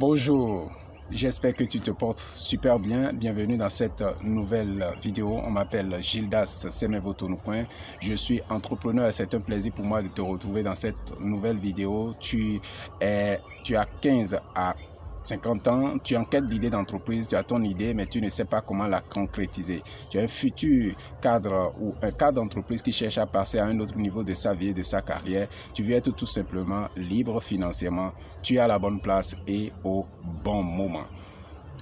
Bonjour, j'espère que tu te portes super bien. Bienvenue dans cette nouvelle vidéo. On m'appelle Gildas Semevotonoucoin. Je suis entrepreneur et c'est un plaisir pour moi de te retrouver dans cette nouvelle vidéo. Tu as 15 à 50 ans, tu enquêtes d'idées d'entreprise, tu as ton idée, mais tu ne sais pas comment la concrétiser. Tu es un futur cadre ou un cadre d'entreprise qui cherche à passer à un autre niveau de sa vie et de sa carrière. Tu veux être tout simplement libre financièrement. Tu es à la bonne place et au bon moment.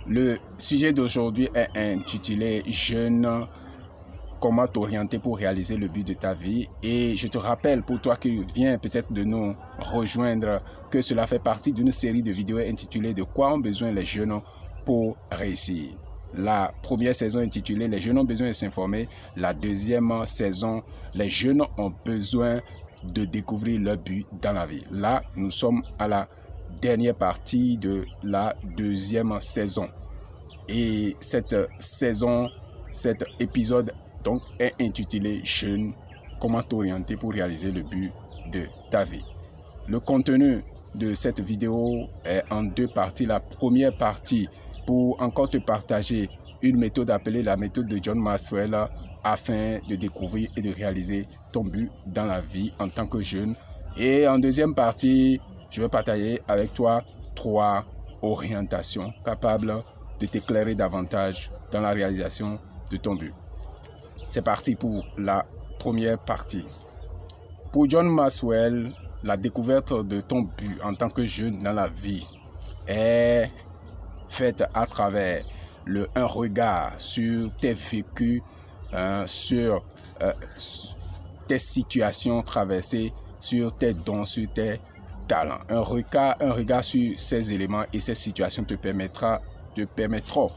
Le sujet d'aujourd'hui est intitulé « Jeune ». Comment t'orienter pour réaliser le but de ta vie. Et je te rappelle, pour toi qui viens peut-être de nous rejoindre, que cela fait partie d'une série de vidéos intitulées « De quoi ont besoin les jeunes pour réussir ». La première saison intitulée « Les jeunes ont besoin de s'informer ». La deuxième saison « Les jeunes ont besoin de découvrir leur but dans la vie ». Là, nous sommes à la dernière partie de la deuxième saison. Et cet épisode donc est intitulé « Jeune, comment t'orienter pour réaliser le but de ta vie ». Le contenu de cette vidéo est en deux parties. La première partie pour encore te partager une méthode appelée la méthode de John Maxwell afin de découvrir et de réaliser ton but dans la vie en tant que jeune. Et en deuxième partie, je vais partager avec toi 3 orientations capables de t'éclairer davantage dans la réalisation de ton but. C'est parti pour la première partie. Pour John Maxwell, la découverte de ton but en tant que jeune dans la vie est faite à travers un regard sur tes vécus, sur tes situations traversées, sur tes dons, sur tes talents. Un regard sur ces éléments et ces situations te permettront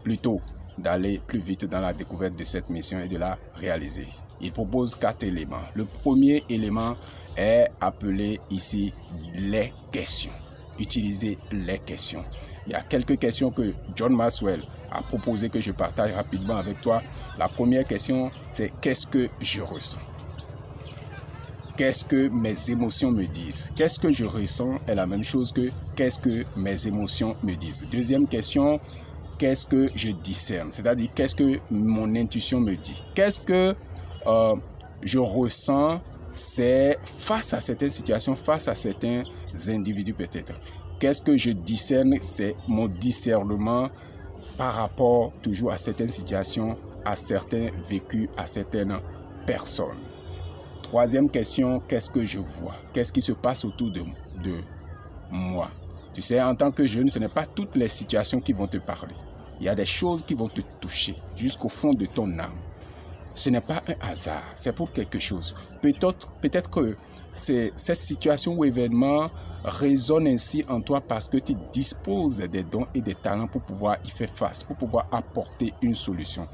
plutôt d'aller plus vite dans la découverte de cette mission et de la réaliser. Il propose 4 éléments. Le premier élément est appelé ici les questions. Utiliser les questions. Il y a quelques questions que John Maxwell a proposé que je partage rapidement avec toi. La première question, c'est qu'est-ce que je ressens? Qu'est-ce que mes émotions me disent? Qu'est-ce que je ressens est la même chose que qu'est-ce que mes émotions me disent. Deuxième question, qu'est-ce que je discerne? C'est-à-dire, qu'est-ce que mon intuition me dit? Qu'est-ce que je ressens? C'est face à certaines situations, face à certains individus peut-être. Qu'est-ce que je discerne? C'est mon discernement par rapport toujours à certaines situations, à certains vécus, à certaines personnes. Troisième question, qu'est-ce que je vois? Qu'est-ce qui se passe autour de moi? Tu sais, en tant que jeune, ce n'est pas toutes les situations qui vont te parler. Il y a des choses qui vont te toucher jusqu'au fond de ton âme. Ce n'est pas un hasard, c'est pour quelque chose. Peut-être que cette situation ou événement résonne ainsi en toi parce que tu disposes des dons et des talents pour pouvoir y faire face, pour pouvoir apporter une solution.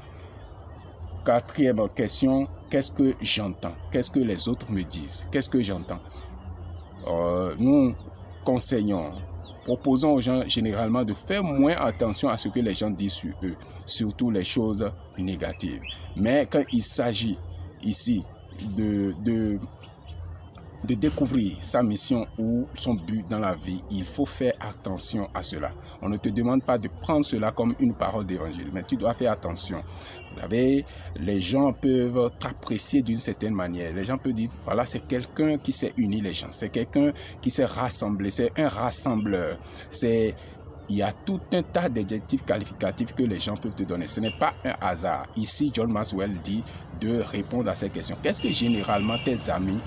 Quatrième question, qu'est-ce que j'entends? Qu'est-ce que les autres me disent? Qu'est-ce que j'entends? Nous conseillons, proposons aux gens généralement de faire moins attention à ce que les gens disent sur eux, surtout les choses négatives. Mais quand il s'agit ici de découvrir sa mission ou son but dans la vie, il faut faire attention à cela. On ne te demande pas de prendre cela comme une parole d'évangile, mais tu dois faire attention. Vous savez, les gens peuvent t'apprécier d'une certaine manière. Les gens peuvent dire, voilà, c'est quelqu'un qui s'est uni les gens. C'est quelqu'un qui s'est rassemblé. C'est un rassembleur. Il y a tout un tas d'adjectifs qualificatifs que les gens peuvent te donner. Ce n'est pas un hasard. Ici, John Maxwell dit de répondre à ces questions. Qu'est-ce que généralement tes amis,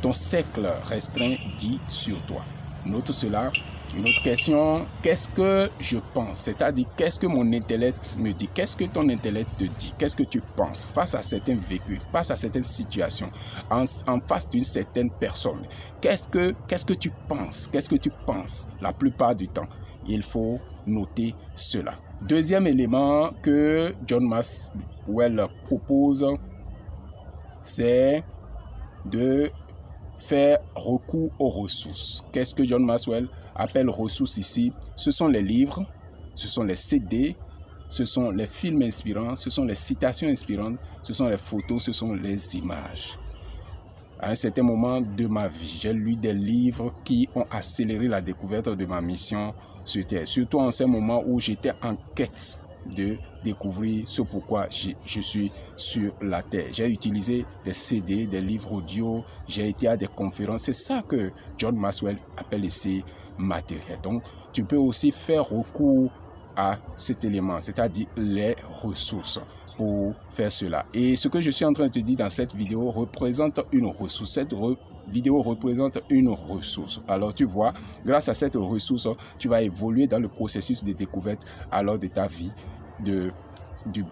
ton cercle restreint dit sur toi? Note cela. Une autre question, qu'est-ce que je pense? C'est-à-dire, qu'est-ce que mon intellect me dit? Qu'est-ce que ton intellect te dit? Qu'est-ce que tu penses face à certains vécus, face à certaines situations, en face d'une certaine personne? Qu'est-ce que tu penses? Qu'est-ce que tu penses la plupart du temps? Il faut noter cela. Deuxième élément que John Maxwell propose, c'est de faire recours aux ressources. Qu'est-ce que John Maxwell appelle ressources ici? Ce sont les livres, ce sont les CD, ce sont les films inspirants, ce sont les citations inspirantes, ce sont les photos, ce sont les images. À un certain moment de ma vie, j'ai lu des livres qui ont accéléré la découverte de ma mission sur Terre. Surtout en ce moment où j'étais en quête de découvrir ce pourquoi je suis sur la Terre. J'ai utilisé des CD, des livres audio, j'ai été à des conférences. C'est ça que John Maxwell appelle ici matériel. Donc, tu peux aussi faire recours à cet élément, c'est-à-dire les ressources pour faire cela. Et ce que je suis en train de te dire dans cette vidéo représente une ressource. Cette vidéo représente une ressource. Alors tu vois, grâce à cette ressource, tu vas évoluer dans le processus de découverte alors de ta vie, du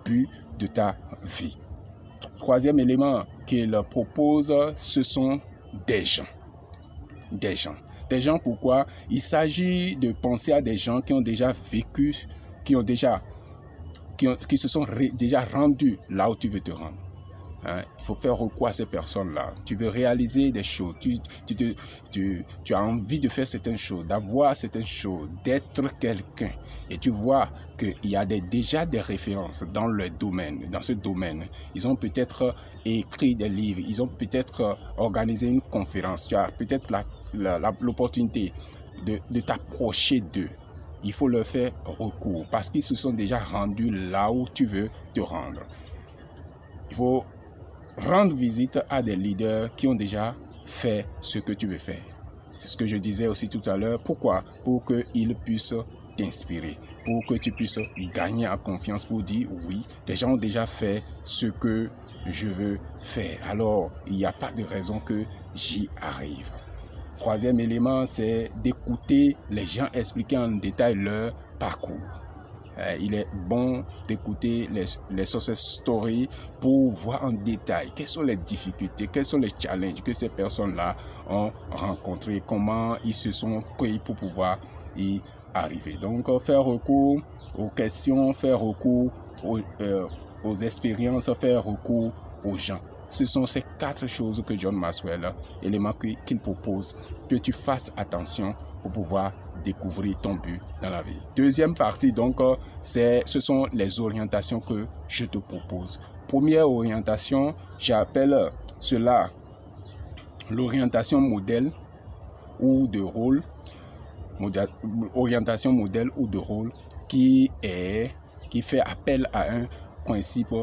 but de ta vie. Troisième élément qu'il propose, ce sont des gens. Des gens. Des gens, pourquoi? Il s'agit de penser à des gens qui ont déjà vécu, qui se sont déjà rendus là où tu veux te rendre. Hein? Il faut faire recours à ces personnes-là. Tu veux réaliser des choses, tu as envie de faire certaines choses, d'avoir certaines choses, d'être quelqu'un. Et tu vois qu'il y a déjà des références dans le domaine, dans ce domaine. Ils ont peut-être écrit des livres, ils ont peut-être organisé une conférence. Tu as peut-être l'opportunité de t'approcher d'eux. Il faut leur faire recours parce qu'ils se sont déjà rendus là où tu veux te rendre. Il faut rendre visite à des leaders qui ont déjà fait ce que tu veux faire. C'est ce que je disais aussi tout à l'heure. Pourquoi? Pour qu'ils puissent t'inspirer, pour que tu puisses gagner en confiance, pour dire oui, les gens ont déjà fait ce que je veux faire. Alors, il n'y a pas de raison que j'y arrive. Troisième élément, c'est d'écouter les gens expliquer en détail leur parcours. Il est bon d'écouter les success stories pour voir en détail quelles sont les difficultés, quels sont les challenges que ces personnes-là ont rencontrés, comment ils se sont pris pour pouvoir y arriver. Donc, faire recours aux questions, faire recours aux expériences, faire recours aux gens. Ce sont ces 4 choses que John Maxwell, éléments qu'il propose, que tu fasses attention pour pouvoir découvrir ton but dans la vie. Deuxième partie, donc, ce sont les orientations que je te propose. Première orientation, j'appelle cela l'orientation modèle ou de rôle. Orientation modèle ou de rôle qui fait appel à un principe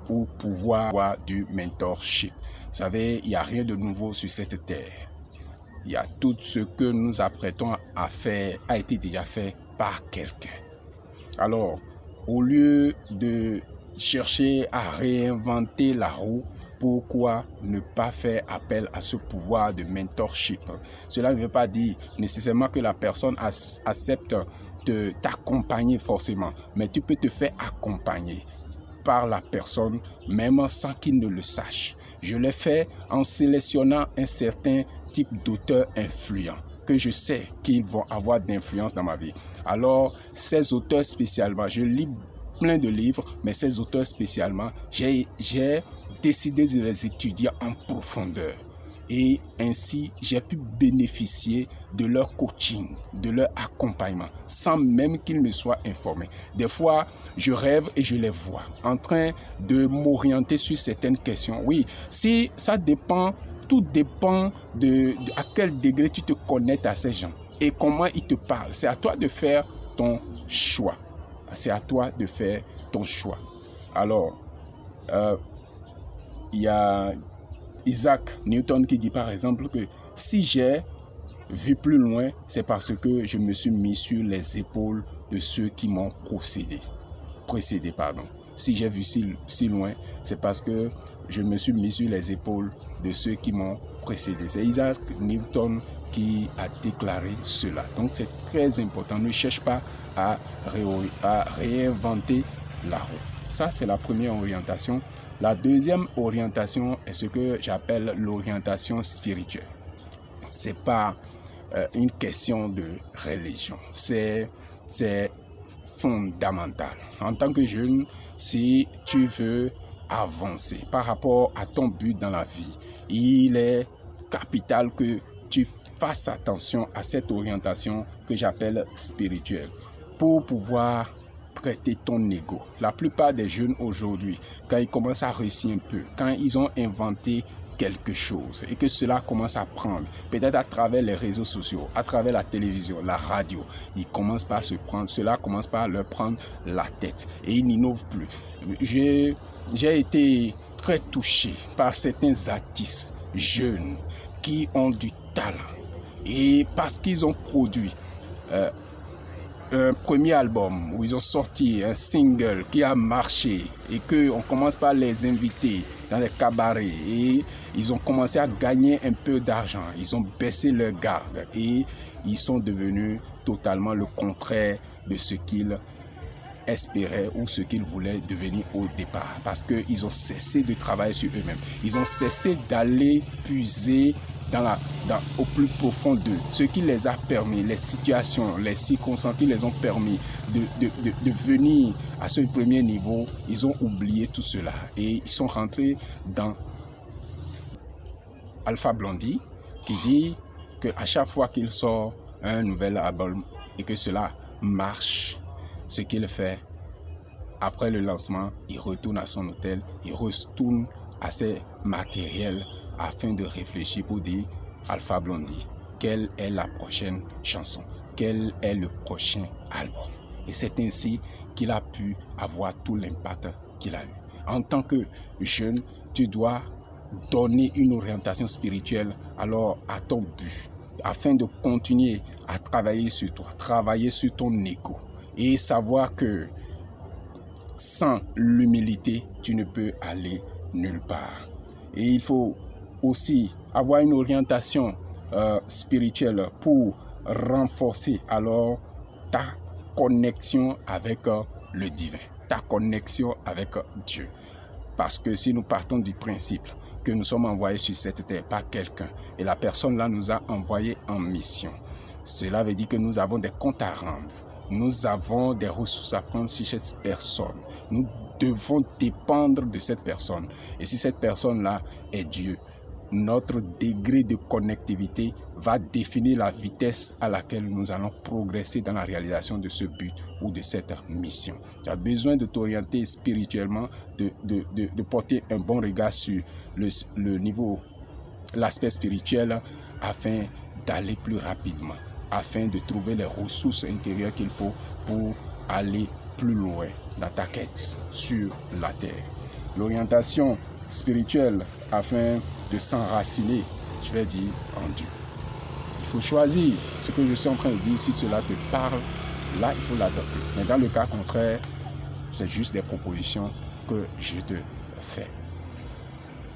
pour pouvoir avoir du mentorship. Vous savez, il n'y a rien de nouveau sur cette terre. Il y a tout ce que nous apprêtons à faire a été déjà fait par quelqu'un. Alors, au lieu de chercher à réinventer la roue, pourquoi ne pas faire appel à ce pouvoir de mentorship? Cela ne veut pas dire nécessairement que la personne accepte de t'accompagner forcément, mais tu peux te faire accompagner par la personne, même sans qu'il ne le sache. Je l'ai fait en sélectionnant un certain type d'auteurs influents que je sais qu'ils vont avoir d'influence dans ma vie. Alors, ces auteurs spécialement, je lis plein de livres, mais ces auteurs spécialement, j'ai décidé de les étudier en profondeur. Et ainsi, j'ai pu bénéficier de leur coaching, de leur accompagnement, sans même qu'ils ne soient informés. Des fois, je rêve et je les vois en train de m'orienter sur certaines questions. Oui, si ça dépend, tout dépend à quel degré tu te connectes à ces gens et comment ils te parlent. C'est à toi de faire ton choix. C'est à toi de faire ton choix. Alors, il y a Isaac Newton qui dit par exemple que si j'ai vu plus loin, c'est parce que je me suis mis sur les épaules de ceux qui m'ont précédé. Si j'ai vu si loin, c'est parce que je me suis mis sur les épaules de ceux qui m'ont précédé. C'est Isaac Newton qui a déclaré cela. Donc c'est très important. Ne cherche pas à réinventer la roue. Ça, c'est la première orientation. La deuxième orientation est ce que j'appelle l'orientation spirituelle. C'est pas une question de religion. C'est fondamental. En tant que jeune, si tu veux avancer par rapport à ton but dans la vie, il est capital que tu fasses attention à cette orientation que j'appelle spirituelle pour pouvoir traiter ton ego. La plupart des jeunes aujourd'hui, quand ils commencent à réussir un peu, quand ils ont inventé quelque chose et que cela commence à prendre, peut-être à travers les réseaux sociaux, à travers la télévision, la radio, ils commencent par se prendre, cela commence par leur prendre la tête et ils n'innovent plus. J'ai été très touché par certains artistes jeunes qui ont du talent et parce qu'ils ont produit un premier album où ils ont sorti un single qui a marché et qu'on commence par les inviter dans les cabarets et ils ont commencé à gagner un peu d'argent. Ils ont baissé leur garde et ils sont devenus totalement le contraire de ce qu'ils espéraient ou ce qu'ils voulaient devenir au départ parce qu'ils ont cessé de travailler sur eux-mêmes. Ils ont cessé d'aller puiser au plus profond d'eux, ce qui les a permis, les situations, les circonstances qui les ont permis de venir à ce premier niveau, ils ont oublié tout cela et ils sont rentrés dans Alpha Blondy qui dit qu'à chaque fois qu'il sort un nouvel album et que cela marche, ce qu'il fait, après le lancement, il retourne à son hôtel, il retourne à ses matériels afin de réfléchir pour dire Alpha Blondy, quelle est la prochaine chanson, quel est le prochain album. Et c'est ainsi qu'il a pu avoir tout l'impact qu'il a eu. En tant que jeune, tu dois donner une orientation spirituelle alors à ton but, afin de continuer à travailler sur toi, travailler sur ton ego et savoir que sans l'humilité, tu ne peux aller nulle part. Et il faut aussi avoir une orientation spirituelle pour renforcer alors ta connexion avec le divin, ta connexion avec Dieu. Parce que si nous partons du principe que nous sommes envoyés sur cette terre par quelqu'un et la personne là nous a envoyés en mission, cela veut dire que nous avons des comptes à rendre. Nous avons des ressources à prendre sur cette personne. Nous devons dépendre de cette personne. Et si cette personne-là est Dieu, notre degré de connectivité va définir la vitesse à laquelle nous allons progresser dans la réalisation de ce but ou de cette mission. Tu as besoin de t'orienter spirituellement, de porter un bon regard sur le niveau, l'aspect spirituel afin d'aller plus rapidement, afin de trouver les ressources intérieures qu'il faut pour aller plus loin dans ta quête sur la terre. L'orientation spirituelle afin de s'enraciner, je vais dire, en Dieu. Il faut choisir ce que je suis en train de dire. Si cela te parle, là, il faut l'adopter. Mais dans le cas contraire, c'est juste des propositions que je te fais.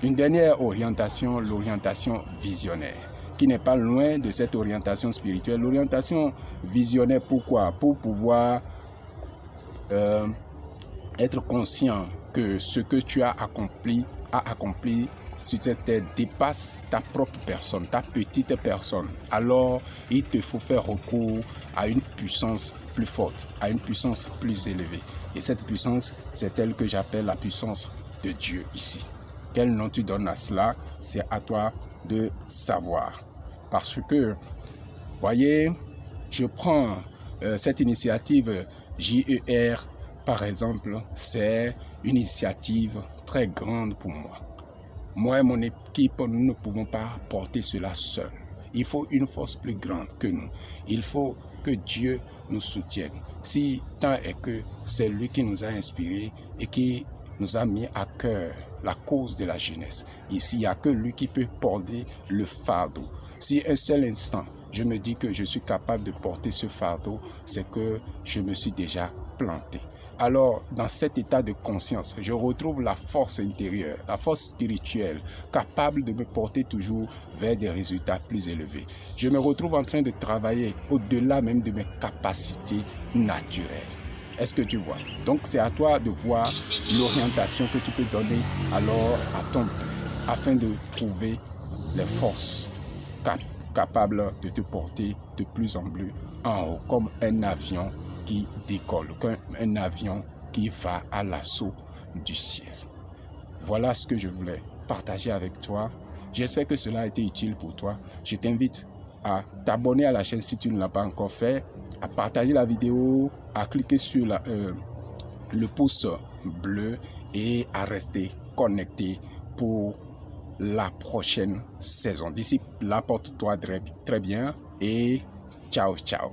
Une dernière orientation, l'orientation visionnaire, qui n'est pas loin de cette orientation spirituelle. L'orientation visionnaire, pourquoi? Pour pouvoir être conscient que ce que tu as accompli sur cette terre dépasse ta propre personne, ta petite personne. Alors, il te faut faire recours à une puissance plus forte, à une puissance plus élevée. Et cette puissance, c'est elle que j'appelle la puissance de Dieu ici. Quel nom tu donnes à cela? C'est à toi de savoir. Parce que, voyez, je prends cette initiative JER, par exemple, c'est une initiative très grande pour moi. Moi et mon équipe, nous ne pouvons pas porter cela seul. Il faut une force plus grande que nous. Il faut que Dieu nous soutienne. Si tant est que c'est lui qui nous a inspirés et qui nous a mis à cœur la cause de la jeunesse. Ici, il n'y a que lui qui peut porter le fardeau. Si un seul instant, je me dis que je suis capable de porter ce fardeau, c'est que je me suis déjà planté. Alors, dans cet état de conscience, je retrouve la force intérieure, la force spirituelle, capable de me porter toujours vers des résultats plus élevés. Je me retrouve en train de travailler au-delà même de mes capacités naturelles. Est-ce que tu vois? Donc, c'est à toi de voir l'orientation que tu peux donner alors à ton but, afin de trouver les forces capables de te porter de plus en plus en haut, comme un avion qui décolle, comme un avion qui va à l'assaut du ciel. Voilà ce que je voulais partager avec toi. J'espère que cela a été utile pour toi. Je t'invite à t'abonner à la chaîne si tu ne l'as pas encore fait, à partager la vidéo, à cliquer sur le pouce bleu et à rester connecté pour la prochaine saison. D'ici là, porte-toi très bien et ciao, ciao.